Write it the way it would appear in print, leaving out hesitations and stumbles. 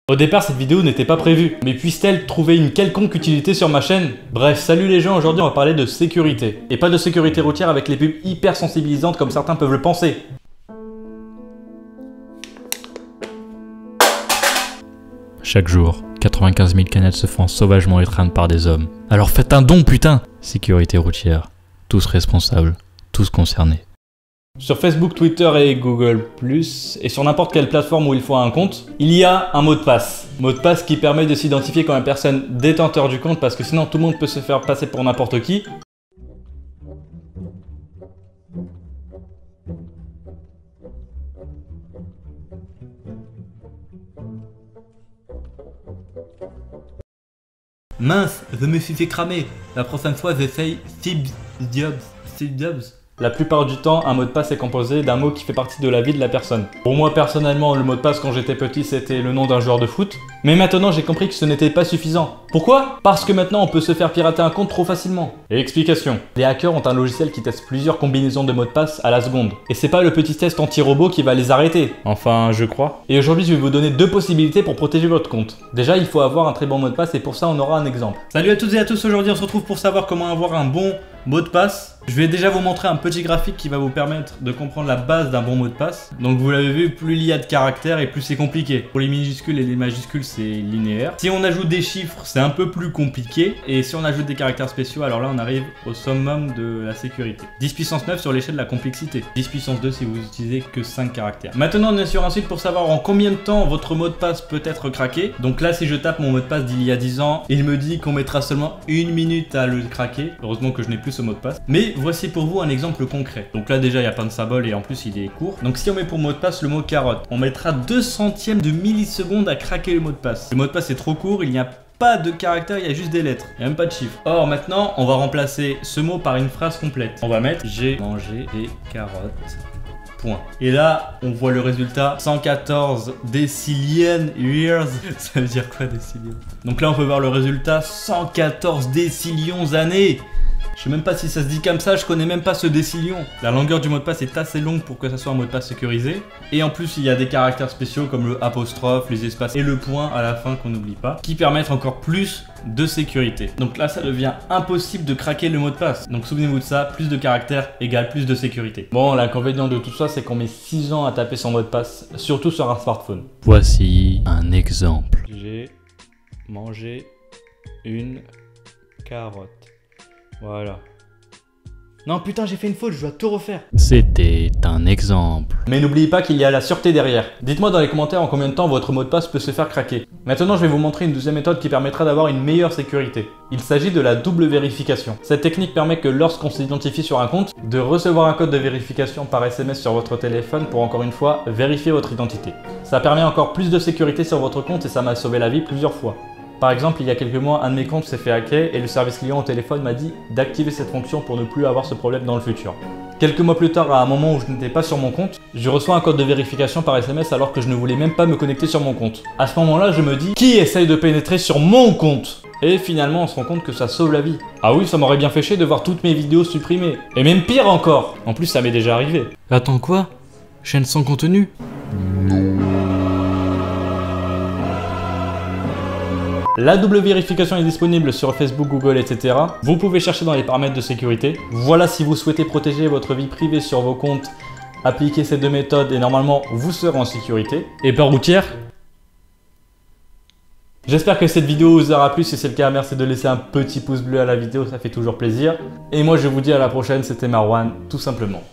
Au départ, cette vidéo n'était pas prévue, mais puisse-t-elle trouver une quelconque utilité sur ma chaîne? Bref, salut les gens, aujourd'hui on va parler de sécurité. Et pas de sécurité routière avec les pubs hyper sensibilisantes comme certains peuvent le penser. Chaque jour, 95 000 canettes se font sauvagement étreindre par des hommes. Alors faites un don, putain! Sécurité routière. Tous responsables. Tous concernés. Sur Facebook, Twitter et Google+, et sur n'importe quelle plateforme où il faut un compte, il y a un mot de passe. Mot de passe qui permet de s'identifier comme une personne détenteur du compte parce que sinon tout le monde peut se faire passer pour n'importe qui. Mince, je me suis fait cramer. La prochaine fois, j'essaye Steve Jobs. La plupart du temps, un mot de passe est composé d'un mot qui fait partie de la vie de la personne. Pour moi, personnellement, le mot de passe quand j'étais petit, c'était le nom d'un joueur de foot. Mais maintenant, j'ai compris que ce n'était pas suffisant. Pourquoi? Parce que maintenant, on peut se faire pirater un compte trop facilement. Et explication. Les hackers ont un logiciel qui teste plusieurs combinaisons de mots de passe à la seconde. Et c'est pas le petit test anti-robot qui va les arrêter. Enfin, je crois. Et aujourd'hui, je vais vous donner deux possibilités pour protéger votre compte. Déjà, il faut avoir un très bon mot de passe et pour ça, on aura un exemple. Salut à toutes et à tous, aujourd'hui on se retrouve pour savoir comment avoir un bon mot de passe. Je vais déjà vous montrer un petit graphique qui va vous permettre de comprendre la base d'un bon mot de passe. Donc vous l'avez vu, plus il y a de caractères et plus c'est compliqué. Pour les minuscules et les majuscules, c'est linéaire. Si on ajoute des chiffres, c'est un peu plus compliqué. Et si on ajoute des caractères spéciaux, alors là on arrive au summum de la sécurité. 10 puissance 9 sur l'échelle de la complexité. 10 puissance 2 si vous utilisez que 5 caractères. Maintenant on est sur un site pour savoir en combien de temps votre mot de passe peut être craqué. Donc là si je tape mon mot de passe d'il y a 10 ans, il me dit qu'on mettra seulement 1 minute à le craquer. Heureusement que je n'ai plus ce mot de passe. Mais voici pour vous un exemple concret. Donc là déjà il n'y a pas de symbole et en plus il est court. Donc si on met pour mot de passe le mot carotte, on mettra 2 centièmes de milliseconde à craquer le mot de passe. Le mot de passe est trop court, il n'y a pas de caractères, il y a juste des lettres, il n'y a même pas de chiffres. Or maintenant on va remplacer ce mot par une phrase complète. On va mettre j'ai mangé des carottes. Point. Et là, on voit le résultat 114 décillion years. Ça veut dire quoi décillion? Donc là, on peut voir le résultat 114 décillions années. Je sais même pas si ça se dit comme ça, je connais même pas ce décillion. La longueur du mot de passe est assez longue pour que ça soit un mot de passe sécurisé. Et en plus, il y a des caractères spéciaux comme le apostrophe, les espaces et le point à la fin qu'on n'oublie pas, qui permettent encore plus de sécurité. Donc là, ça devient impossible de craquer le mot de passe. Donc souvenez-vous de ça, plus de caractères égale plus de sécurité. Bon, l'inconvénient de tout ça, c'est qu'on met 6 ans à taper son mot de passe, surtout sur un smartphone. Voici un exemple. J'ai mangé une carotte. Voilà. Non putain, j'ai fait une faute, je dois tout refaire. C'était un exemple. Mais n'oubliez pas qu'il y a la sûreté derrière. Dites-moi dans les commentaires en combien de temps votre mot de passe peut se faire craquer. Maintenant, je vais vous montrer une deuxième méthode qui permettra d'avoir une meilleure sécurité. Il s'agit de la double vérification. Cette technique permet que lorsqu'on s'identifie sur un compte, de recevoir un code de vérification par SMS sur votre téléphone pour encore une fois vérifier votre identité. Ça permet encore plus de sécurité sur votre compte et ça m'a sauvé la vie plusieurs fois. Par exemple, il y a quelques mois, un de mes comptes s'est fait hacker et le service client au téléphone m'a dit d'activer cette fonction pour ne plus avoir ce problème dans le futur. Quelques mois plus tard, à un moment où je n'étais pas sur mon compte, je reçois un code de vérification par SMS alors que je ne voulais même pas me connecter sur mon compte. À ce moment-là, je me dis, qui essaye de pénétrer sur mon compte? Et finalement, on se rend compte que ça sauve la vie. Ah oui, ça m'aurait bien fait chier de voir toutes mes vidéos supprimées. Et même pire encore. En plus, ça m'est déjà arrivé. Attends quoi? Chaîne sans contenu? La double vérification est disponible sur Facebook, Google, etc. Vous pouvez chercher dans les paramètres de sécurité. Voilà, si vous souhaitez protéger votre vie privée sur vos comptes, appliquez ces deux méthodes et normalement vous serez en sécurité. Et par routière, j'espère que cette vidéo vous aura plu. Si c'est le cas, merci de laisser un petit pouce bleu à la vidéo, ça fait toujours plaisir. Et moi je vous dis à la prochaine, c'était Marwan, tout simplement.